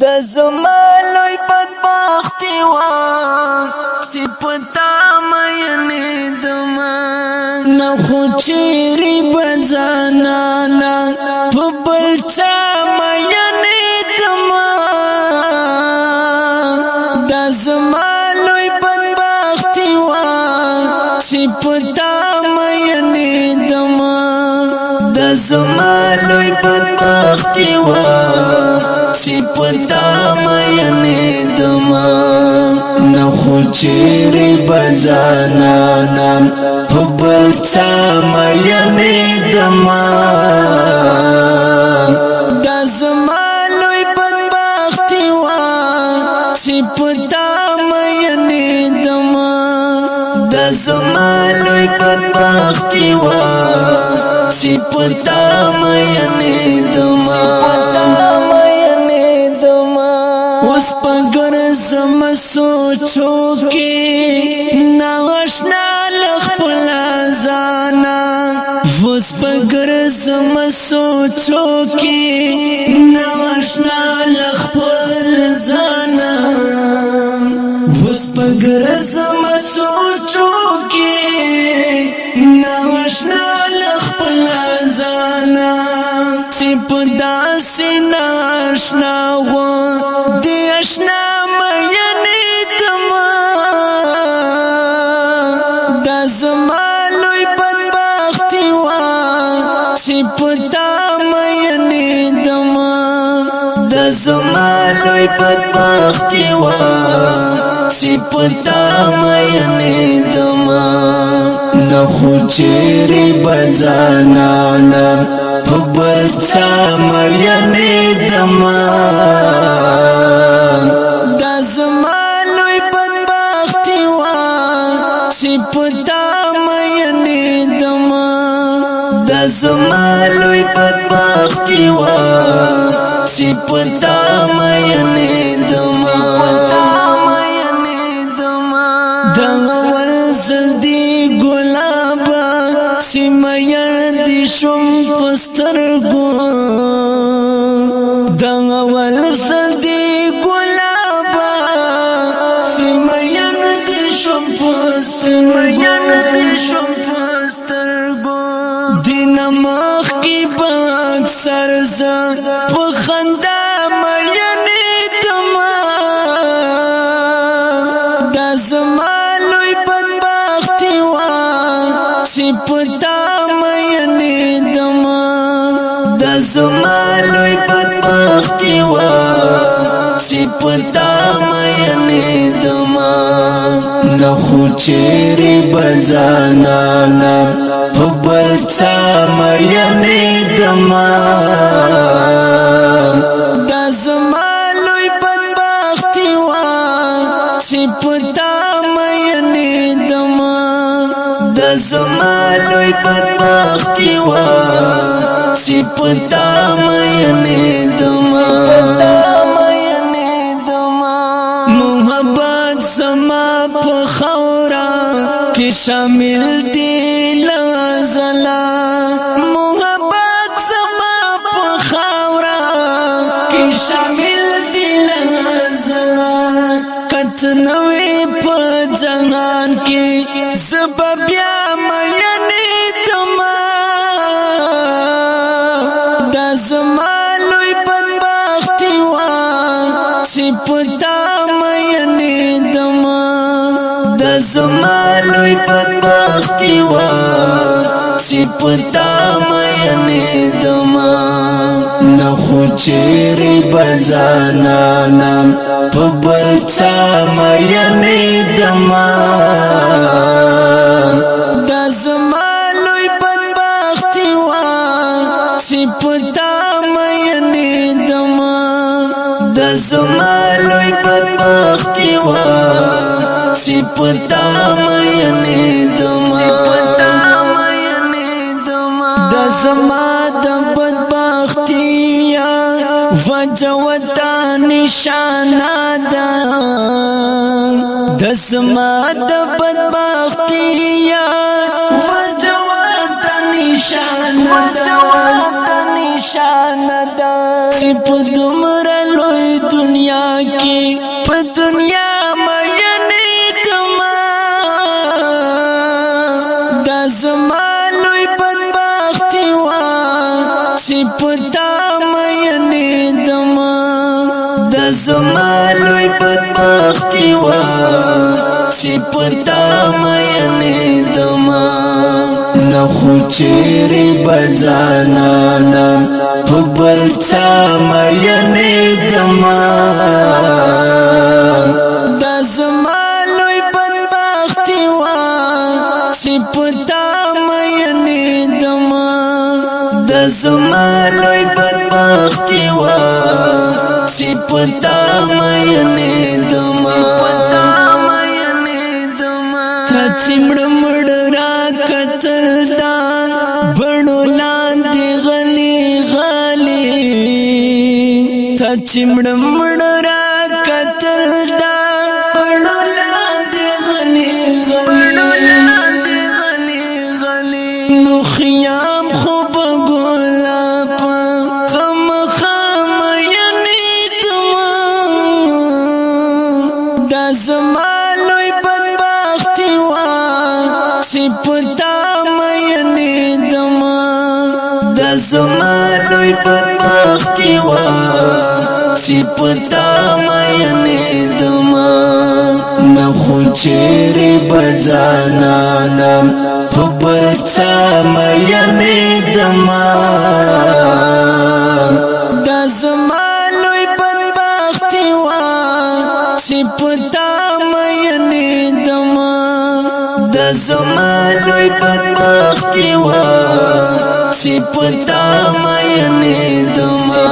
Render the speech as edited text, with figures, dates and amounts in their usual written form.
د زما لوی بدبختی وا صفتا مینه دما نه خو چیرې بزانانا په بل چا مینه دما د زما لوی بدبختی وا صفتا مینه دما د زما لوی بدبختی وا صفتا مینه دما نه خو چیرې بزانانا په بل چا مینه دما د زما لوی بدبختی وا صفتا مینه دما د زما لوی بدبختی وا صفتا مینه دما اوس پګر زم سوچو کې ناشنا لخپل زانا اوس پګر زم سوچو کې ناشنا لخپل زانا اوس پګر زم سوچو کې ناشنا لخپل زانا صفدا سیناشنا و دیشنا مینه دما د زما لوی بدبختی وا صفتا مینه دما د زما لوی بدبختی وا صفتا مینه دما نه خو چیرې بزانانا په بل چا مینه دما د زما لوی بدبختی وا صفتا مینه دما د زما لوی بدبختی وا صفتا مینه دما د اول زلدی ګلابا سیمین دی شم پسترګو د اول زلدی ګلابا سیمین دی شم پسترګو دین مخ کی باک سرز په خندا مینه دما د زما لوی بدبختی وا صفتا مینه دما د زما لوی بدبختی وا صفتا مینه دما نه خو چیرې بزانانا په بل چا مینه دما د زما لوی بدبختی وا صفتا مینه دما د زما لوی بدبختی وا صفتا مینه دما محبت زما په خورا کې شامل دی لازلا محبت زما په خورا کې شامل دی لازلا کتنوي په جهان کې سبب یا مینه دما د زما لوی بدبختی وا صفتا مینه دما د زما لوی بدبختی وا صفتا مینه دما نه خو چیرې بزانانا په بل چا مینه دما د زما لوی بدبختی وا صفتا مینه دما د زما لوی بدبختی وا صفتا مینه دما د زما د بدبختی وجوتا نشانه ده د زما د بدبختی وجوتا نشانه ده چې په دومره لوی دنیا کی په دنیا مینې دما دا زما لوی بدبختی وا صفتا مینې دما دا زما لوی بدبختی وا صفتا مینې دما نخو چیرې بځانانا په بل چا مینې دما دا زما لوی بدبختی وا صفتا مینې دما دا زما لوی بدبختی وا صفتا مینې دما تا چمړ مړ را کتل دا بڼو لاندې غلي غلي تا چمړ مړ را کتل دا بڼو لاندې غلي غلي نو خیام خوب ګولا په خم خم ینې دما دا زما صفتا مینې دما دا زما لوی بدبختی وا صفتا مینې دما نخو چیرې بځانانا په بل چا مینې دما دا زما لوی بدبختی وا صفتا مینې دما دا زما لوی بدبختی وا صفتا مینې دما